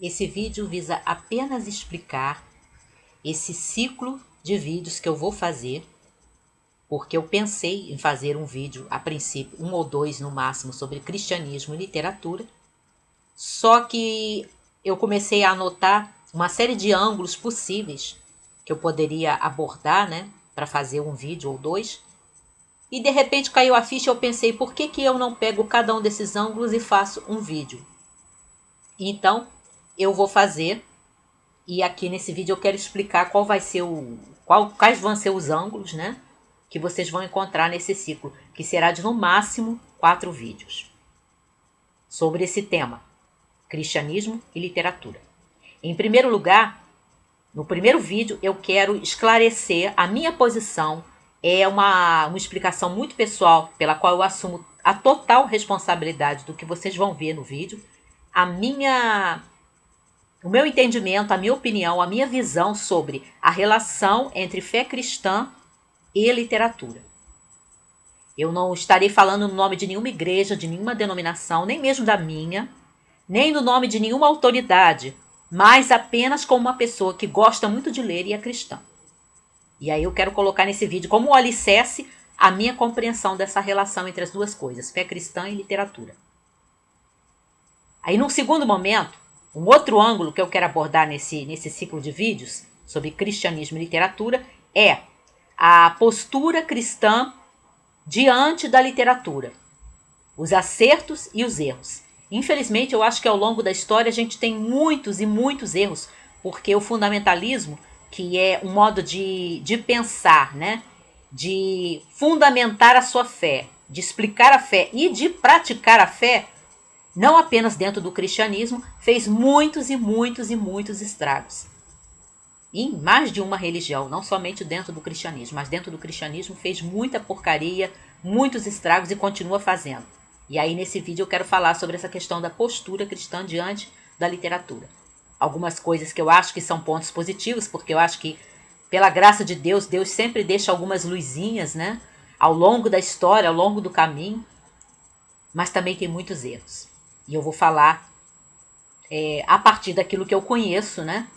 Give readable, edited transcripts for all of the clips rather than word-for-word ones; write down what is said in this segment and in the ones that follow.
Esse vídeo visa apenas explicar esse ciclo de vídeos que eu vou fazer, porque eu pensei em fazer um vídeo, a princípio, 1 ou 2 no máximo, sobre cristianismo e literatura, só que eu comecei a anotar uma série de ângulos possíveis que eu poderia abordar, né, para fazer um vídeo ou 2, e de repente caiu a ficha e eu pensei, por que eu não pego cada um desses ângulos e faço um vídeo? Então, eu vou fazer, e aqui nesse vídeo eu quero explicar quais vão ser os ângulos, né, que vocês vão encontrar nesse ciclo, que será de no máximo 4 vídeos, sobre esse tema, cristianismo e literatura. Em primeiro lugar, no primeiro vídeo eu quero esclarecer a minha posição, é uma explicação muito pessoal, pela qual eu assumo a total responsabilidade do que vocês vão ver no vídeo, o meu entendimento, a minha opinião, a minha visão sobre a relação entre fé cristã e literatura. Eu não estarei falando no nome de nenhuma igreja, de nenhuma denominação, nem mesmo da minha, nem no nome de nenhuma autoridade, mas apenas como uma pessoa que gosta muito de ler e é cristã. E aí eu quero colocar nesse vídeo como um alicerce a minha compreensão dessa relação entre as duas coisas, fé cristã e literatura. Aí num segundo momento, um outro ângulo que eu quero abordar nesse ciclo de vídeos sobre cristianismo e literatura é a postura cristã diante da literatura, os acertos e os erros. Infelizmente, eu acho que ao longo da história a gente tem muitos e muitos erros, porque o fundamentalismo, que é um modo de pensar, né, de fundamentar a sua fé, de explicar a fé e de praticar a fé, não apenas dentro do cristianismo, fez muitos e muitos e muitos estragos. Em mais de uma religião, não somente dentro do cristianismo, mas dentro do cristianismo fez muita porcaria, muitos estragos e continua fazendo. E aí nesse vídeo eu quero falar sobre essa questão da postura cristã diante da literatura. Algumas coisas que eu acho que são pontos positivos, porque eu acho que, pela graça de Deus, Deus sempre deixa algumas luzinhas, né, ao longo da história, ao longo do caminho, mas também tem muitos erros. E eu vou falar a partir daquilo que eu conheço, né,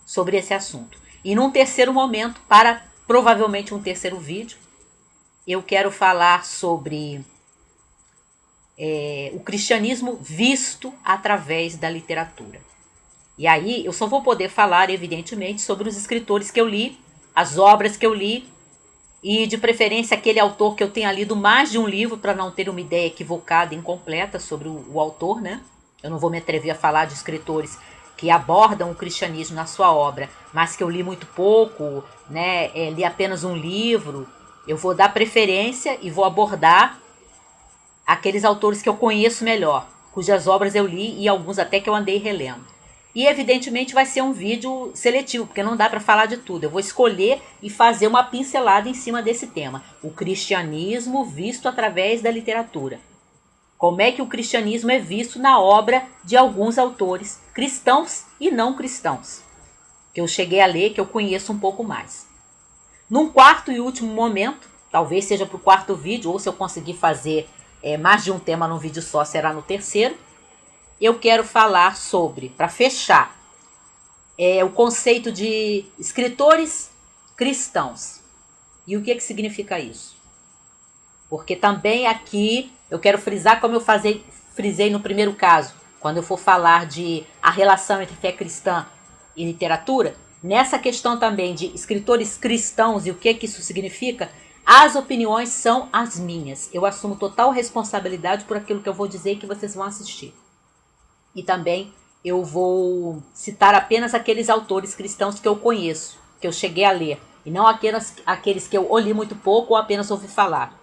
sobre esse assunto. E num terceiro momento, para provavelmente um terceiro vídeo, eu quero falar sobre o cristianismo visto através da literatura. E aí eu só vou poder falar, evidentemente, sobre os escritores que eu li, as obras que eu li, e de preferência aquele autor que eu tenha lido mais de um livro, para não ter uma ideia equivocada e incompleta sobre o autor, né? Eu não vou me atrever a falar de escritores que abordam o cristianismo na sua obra, mas que eu li muito pouco, né? Li apenas um livro. Eu vou dar preferência e vou abordar aqueles autores que eu conheço melhor, cujas obras eu li e alguns até que eu andei relendo. E evidentemente vai ser um vídeo seletivo, porque não dá para falar de tudo. Eu vou escolher e fazer uma pincelada em cima desse tema. O cristianismo visto através da literatura. Como é que o cristianismo é visto na obra de alguns autores, cristãos e não cristãos, que eu cheguei a ler, que eu conheço um pouco mais. Num quarto e último momento, talvez seja para o quarto vídeo, ou se eu conseguir fazer mais de um tema num vídeo só, será no terceiro, eu quero falar sobre, para fechar, o conceito de escritores cristãos. E o que significa isso? Porque também aqui eu quero frisar, como eu frisei no primeiro caso, quando eu for falar de a relação entre fé cristã e literatura, nessa questão também de escritores cristãos e o que isso significa, as opiniões são as minhas. Eu assumo total responsabilidade por aquilo que eu vou dizer e que vocês vão assistir. E também eu vou citar apenas aqueles autores cristãos que eu conheço, que eu cheguei a ler, e não aqueles que eu li muito pouco ou apenas ouvi falar.